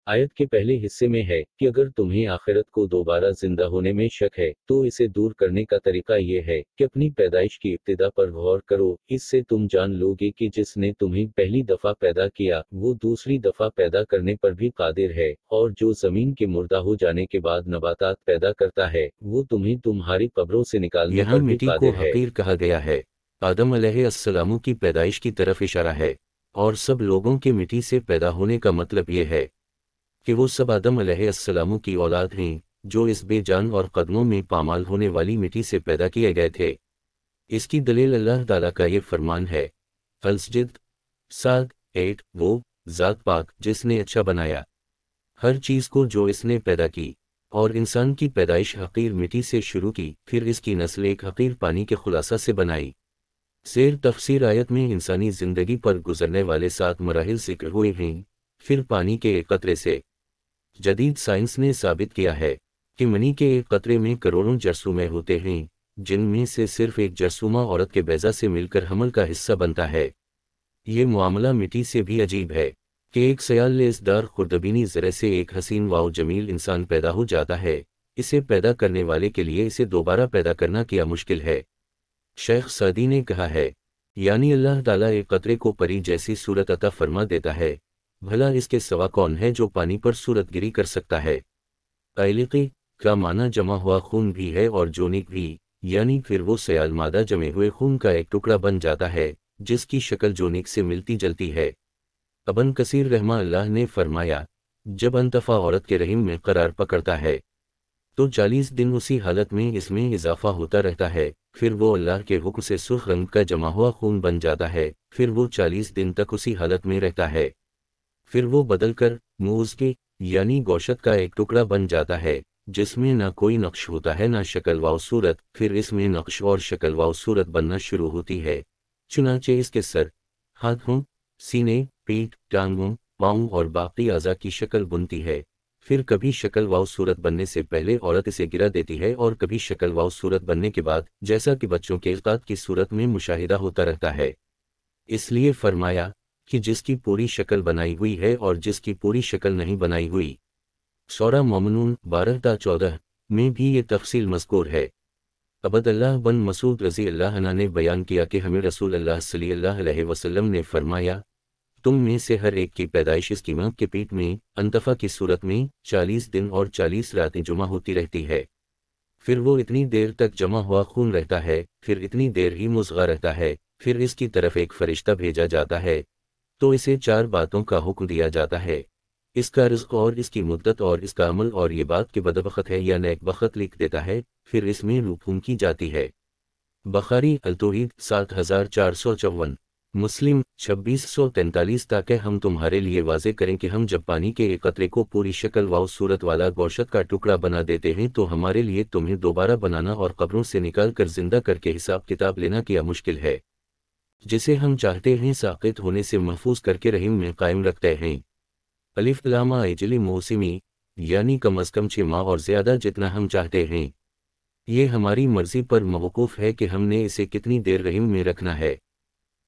आयत के पहले हिस्से में है कि अगर तुम्हें आखिरत को दोबारा जिंदा होने में शक है तो इसे दूर करने का तरीका यह है कि अपनी पैदाइश की इब्तिदा पर गौर करो। इससे तुम जान लोगे कि जिसने तुम्हें पहली दफा पैदा किया वो दूसरी दफा पैदा करने पर भी कादिर है, और जो जमीन के मुर्दा हो जाने के बाद नबातात पैदा करता है वो तुम्हें तुम्हारी कब्रों से निकालने यहाँ पर भी मिट्टी को कादिर है। हकीर कहा गया है। आदम अलैहिस्सलाम की पैदाइश की तरफ इशारा है, और सब लोगों के मिट्टी से पैदा होने का मतलब ये है कि वो सब आदम अलैहिस्सलाम की औलाद हैं, जो इस बेजान और कदमों में पामाल होने वाली मिट्टी से पैदा किए गए थे। इसकी दलील अल्लाह ताला का ये फरमान है, अल-सज्द 7:8, वो ज़ात पाक जिसने अच्छा बनाया हर चीज़ को जो इसने पैदा की, और इंसान की पैदाइश हकीर मिट्टी से शुरू की, फिर इसकी नस्ल एक हकीर पानी के खुलासा से बनाई। शेर तफसीर आयत में इंसानी ज़िंदगी पर गुजरने वाले 7 मराहिल जिक्र हुए हैं। फिर पानी के एक कतरे से। जदीद साइंस ने साबित किया है कि मनी के एक कतरे में करोड़ों जरसूमे होते हैं, जिनमें से सिर्फ एक जरसूमा औरत के बैजा से मिलकर हमल का हिस्सा बनता है। ये मामला मिट्टी से भी अजीब है कि एक सयाल लेसदार खुर्दबीनी ज़रे से एक हसीन वाव जमील इंसान पैदा हो जाता है। इसे पैदा करने वाले के लिए इसे दोबारा पैदा करना क्या मुश्किल है। शेख सादी ने कहा है, यानी अल्लाह ताला एक कतरे को परी जैसी सूरत अता फरमा देता है, भला इसके सिवा कौन है जो पानी पर सूरत गिरी कर सकता है। आइलिकी का माना जमा हुआ खून भी है और जोनिक भी, यानी फिर वो सयाल मादा जमे हुए खून का एक टुकड़ा बन जाता है जिसकी शक्ल जोनिक से मिलती जलती है। अबन कसीर रहमा अल्लाह ने फरमाया, जब अनतफा औरत के रहीम में करार पकड़ता है तो 40 दिन उसी हालत में इसमें इजाफा होता रहता है, फिर वो अल्लाह के हुक्म से सुर्ख रंग का जमा हुआ खून बन जाता है, फिर वो 40 दिन तक उसी हालत में रहता है, फिर वो बदलकर मूज़ के यानी गोशत का एक टुकड़ा बन जाता है जिसमें ना कोई नक्श होता है ना शक्ल व सूरत, फिर इसमें नक्श और शक्ल व सूरत बनना शुरू होती है। चुनांचे इसके सर, हाथों, सीने, पीठ, टांगों, पाँव और बाकी अज़ा की शक्ल बुनती है। फिर कभी शक्ल व सूरत बनने से पहले औरत इसे गिरा देती है और कभी शक्ल व सूरत बनने के बाद, जैसा कि बच्चों के इक़ात की सूरत में मुशाहिदा होता रहता है। इसलिए फरमाया कि जिसकी पूरी शक्ल बनाई हुई है और जिसकी पूरी शक्ल नहीं बनाई हुई। सूरह मोमिनून 12-14 में भी ये तफसील मज़कूर है। अब्दुल्लाह बिन मसूद रज़ी अल्लाह अन्हु ने बयान किया कि हमें रसूल अल्लाह सल्लल्लाहु अलैहि वसल्लम ने फरमाया, तुम में से हर एक की पैदाइश इसकी मां के पेट में अनतफा की सूरत में 40 दिन और 40 रातें जमा होती रहती है। फिर वो इतनी देर तक जमा हुआ खून रहता है, फिर इतनी देर ही मुज़ग़ा रहता है, फिर इसकी तरफ एक फरिश्ता भेजा जाता है तो इसे 4 बातों का हुक्म दिया जाता है, इसका रिज़्क़ और इसकी मुद्दत और इसका अमल, और ये बात कि बदबख्त है या नेक बख्त लिख देता है। फिर इसमें रूह की जाती है। बुखारी अल-तौहीद 7454, मुस्लिम 2643, ताकि हम तुम्हारे लिए वाज़े करें कि हम जब पानी के एक कतरे को पूरी शक्ल व सूरत वाला गोशत का टुकड़ा बना देते हैं तो हमारे लिए तुम्हें दोबारा बनाना और कब्रों से निकाल कर जिंदा करके हिसाब किताब लेना क्या मुश्किल है। जिसे हम चाहते हैं साक़ित होने से महफूज करके रहीम में कायम रखते हैं। अलिफ लामा अजली मौसमी, यानी कम अज़ कम 6 माह और ज़्यादा जितना हम चाहते हैं। ये हमारी मर्ज़ी पर मौक़ूफ़ है कि हमने इसे कितनी देर रहीम में रखना है।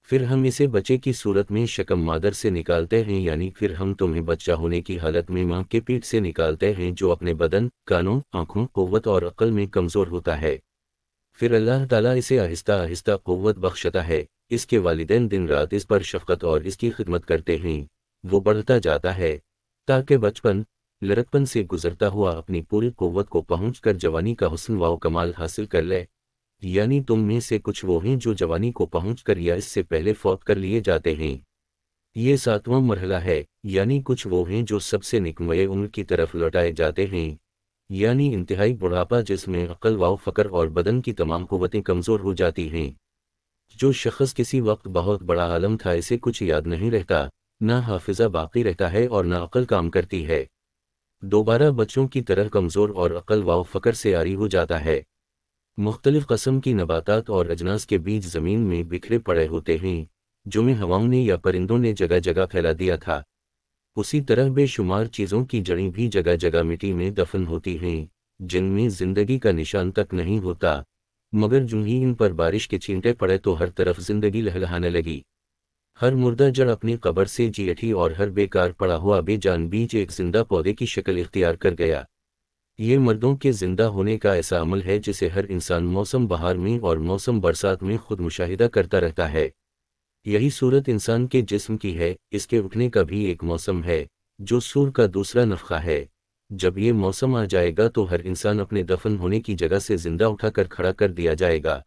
फिर हम इसे बच्चे की सूरत में शकम मादर से निकालते हैं, यानी फिर हम तुम्हें बच्चा होने की हालत में माँ के पेट से निकालते हैं जो अपने बदन, कानों, आँखों, क़ुव्वत और अक़ल में कमज़ोर होता है। फिर अल्लाह ताला इसे आहिस्ता आहिस्ता क़ुव्वत बख्शता है। इसके वालिदैन दिन रात इस पर शफ़क़त और इसकी खिदमत करते हैं। वो बढ़ता जाता है ताकि बचपन, लड़कपन से गुजरता हुआ अपनी पूरी क़ुव्वत को पहुँच कर जवानी का हुस्न व कमाल हासिल कर ले। यानी तुम में से कुछ वो हैं जो जवानी को पहुँच कर या इससे पहले फौत कर लिए जाते हैं। ये 7वां मरहला है, यानी कुछ वो हैं जो सबसे निकम्मे उम्र की तरफ लौटाए जाते हैं, यानी इंतहाई बुढ़ापा जिसमें अक़ल व फ़क्र और बदन की तमाम क़ुव्वतें कमज़ोर हो जाती हैं। जो शख़्स किसी वक्त बहुत बड़ा आलम था, इसे कुछ याद नहीं रहता, ना हाफिज़ा बाकी रहता है और ना अक़ल काम करती है। दोबारा बच्चों की तरह कमज़ोर और अक़ल व फ़क्र से आरी हो जाता है। मुख्तलिफ़ क़स्म की नबातात और अजनास के बीज ज़मीन में बिखरे पड़े होते हैं, जिन्हें हवाओं ने या परिंदों ने जगह जगह फैला दिया था। उसी तरह बेशुमार चीज़ों की जड़ें भी जगह जगह मिट्टी में दफन होती हैं, जिनमें ज़िंदगी का निशान तक नहीं होता, मगर जो ही इन पर बारिश के छींटे पड़े तो हर तरफ ज़िंदगी लहलहाने लगी। ہر مردہ جڑ اپنی قبر سے جی اٹھی اور ہر بیکار پڑا ہوا بے جان بیج ایک زندہ پودے کی شکل اختیار کر گیا۔ یہ مردوں کے زندہ ہونے کا ایسا عمل ہے جسے ہر انسان موسم بہار میں اور موسم برسات میں خود مشاہدہ کرتا رہتا ہے۔ یہی صورت انسان کے جسم کی ہے، اس کے اٹھنے کا بھی ایک موسم ہے جو سور کا دوسرا نفخہ ہے۔ جب یہ موسم آ جائے گا تو ہر انسان اپنے دفن ہونے کی جگہ سے زندہ اٹھا کر کھڑا کر دیا جائے گا۔